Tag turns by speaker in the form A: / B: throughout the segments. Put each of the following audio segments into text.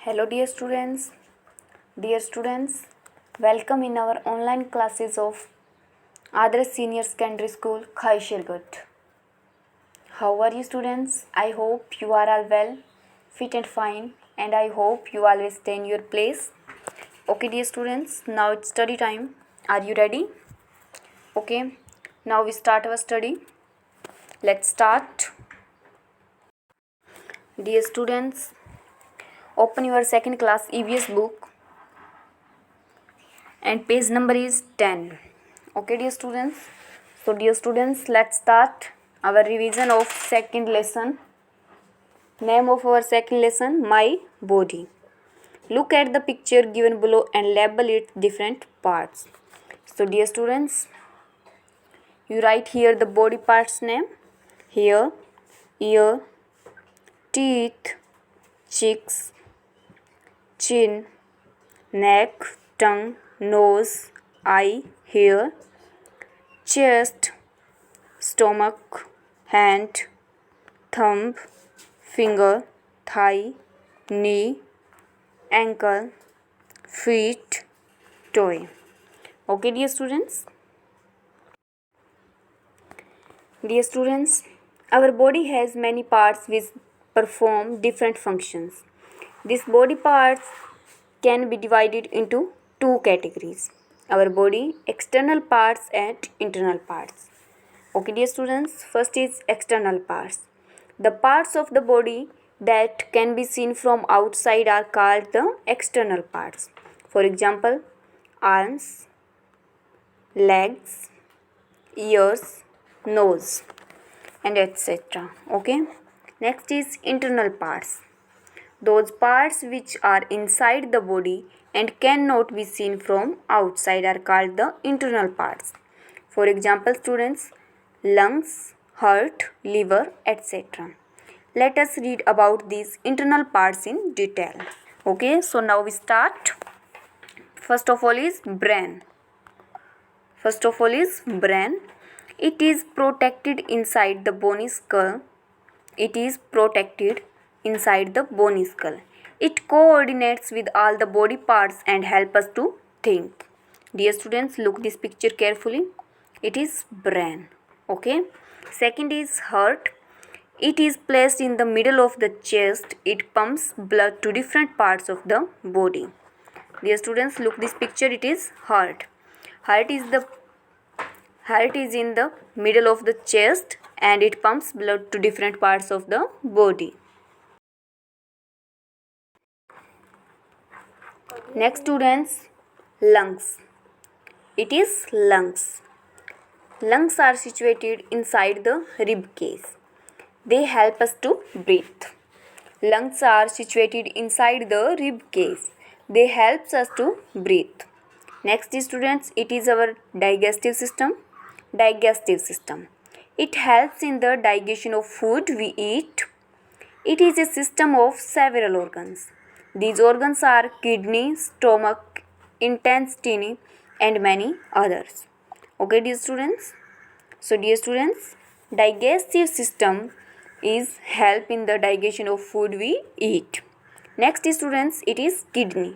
A: Hello dear students, welcome in our online classes of Adarsh Senior Secondary School, Khaishirgut. How are you students? I hope you are all well, fit and fine, and I hope you always stay in your place. Okay dear students, now it's study time. Are you ready? Okay, now we start our study. Let's start. Dear students, open your second class EVS book and page number is 10. Okay dear students, let's start our revision of second lesson. Name of our second lesson, my body. Look at the picture given below and label its different parts. So dear students, you write here the body parts name: hair, ear, teeth, cheeks, chin, neck, tongue, nose, eye, hair, chest, stomach, hand, thumb, finger, thigh, knee, ankle, feet, toe. Okay dear students? Dear students, our body has many parts which perform different functions. These body parts can be divided into two categories: our body external parts and internal parts. Okay dear students, first is external parts. The parts of the body that can be seen from outside are called the external parts. For example, arms, legs, ears, nose, and etc. Okay. Next is internal parts. Those parts which are inside the body and cannot be seen from outside are called the internal parts. For example, students, lungs, heart, liver, etc. Let us read about these internal parts in detail. Okay, so now we start. First of all is brain. It is protected inside the bony skull. It coordinates with all the body parts and helps us to think. Dear students, look this picture carefully. It is brain. Okay. Second is heart. It is placed in the middle of the chest. It pumps blood to different parts of the body. Dear students, look this picture. It is heart. Heart is in the middle of the chest and it pumps blood to different parts of the body. Next students, lungs. It is lungs. Lungs are situated inside the rib cage. They help us to breathe. Lungs are situated inside the rib cage. They help us to breathe. Next students, it is our digestive system. It helps in the digestion of food we eat. It is a system of several organs. These organs are kidney, stomach, intestine, and many others. Okay dear students? So dear students, digestive system is help in the digestion of food we eat. Next students, it is kidney.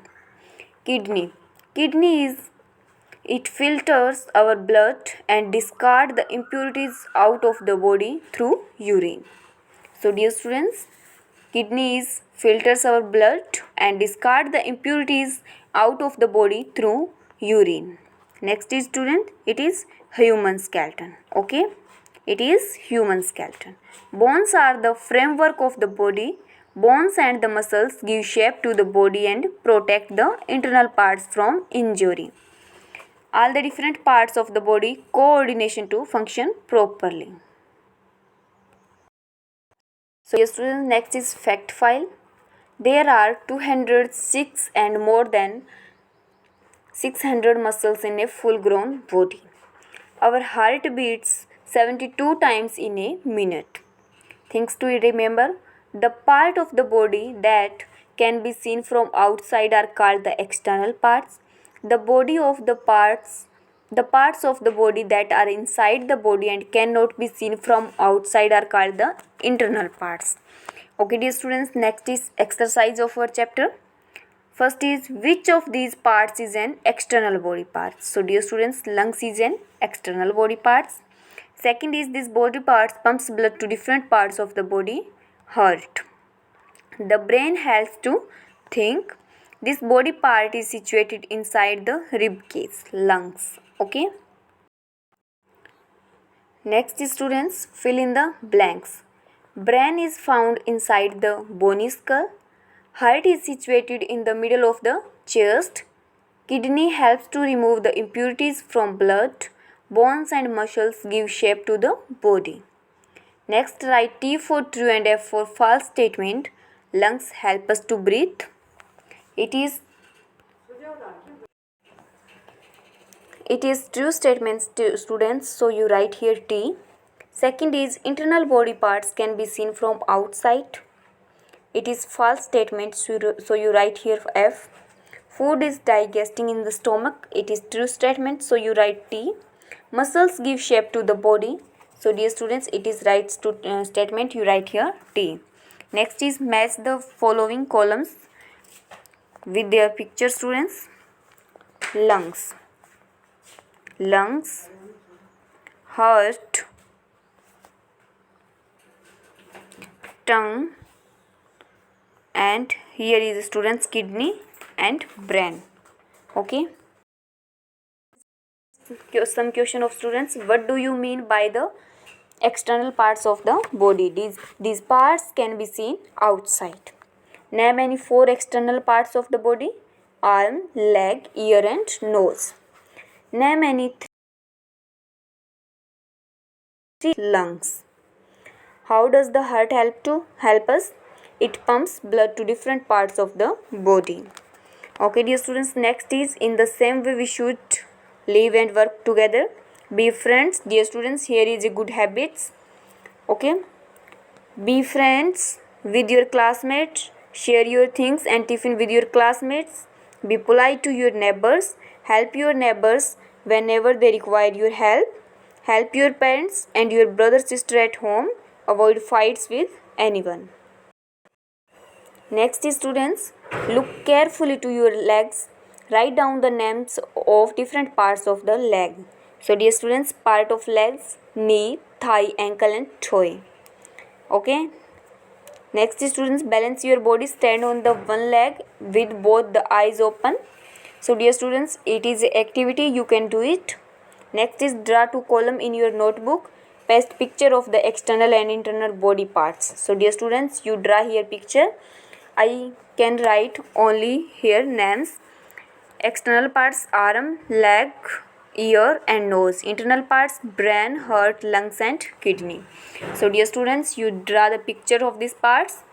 A: It filters our blood and discard the impurities out of the body through urine. So dear students, kidneys filters our blood and discard the impurities out of the body through urine. Next is student, it is human skeleton. Okay, it is human skeleton. Bones are the framework of the body. Bones and the muscles give shape to the body and protect the internal parts from injury. All the different parts of the body coordination to function properly. So students, next is fact file. There are 206 and more than 600 muscles in a full grown body. Our heart beats 72 times in a minute. Things to remember: the part of the body that can be seen from outside are called the external parts. The parts of the body that are inside the body and cannot be seen from outside are called the internal parts. Okay dear students, next is exercise of our chapter. First is, which of these parts is an external body part? So dear students, lungs is an external body parts. Second is, this body parts pumps blood to different parts of the body. Heart. The brain helps to think. This body part is situated inside the rib cage, lungs. Okay. Next students, fill in the blanks. Brain is found inside the bony skull. Heart is situated in the middle of the chest. Kidney helps to remove the impurities from blood. Bones and muscles give shape to the body. Next, write T for true and F for false statement. Lungs help us to breathe. It is true statements to students, so you write here T. Second is, internal body parts can be seen from outside. It is false statement, so you write here F. Food is digesting in the stomach. It is true statement, so you write T. Muscles give shape to the body. So dear students, it is right statement, you write here T. Next is, match the following columns with their picture students. Lungs, heart, tongue, and here is students kidney and brain. Okay. Some question of students, what do you mean by the external parts of the body? These parts can be seen outside. Name any 4 external parts of the body. Arm, leg, ear and nose. Name any 3 lungs. How does the heart help us? It pumps blood to different parts of the body. Okay dear students, next is, in the same way we should live and work together. Be friends. Dear students, here is a good habits. Okay. Be friends with your classmates. Share your things and tiffin with your classmates. Be polite to your neighbors. Help your neighbors whenever they require your help. Help your parents and your brother sister at home. Avoid fights with anyone. Next students, look carefully to your legs. Write down the names of different parts of the leg. So dear students, part of legs, knee, thigh, ankle and toe. Okay. Next students, balance your body. Stand on the one leg with both the eyes open. So dear students, it is an activity, you can do it. Next is, draw 2 columns in your notebook. Paste picture of the external and internal body parts. So dear students, you draw here picture. I can write only here names. External parts, arm, leg, ear and nose. Internal parts, brain, heart, lungs and kidney. So dear students, you draw the picture of these parts.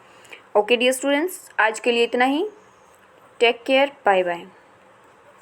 A: Okay dear students, आज के लिए इतना ही. Take care. Bye bye.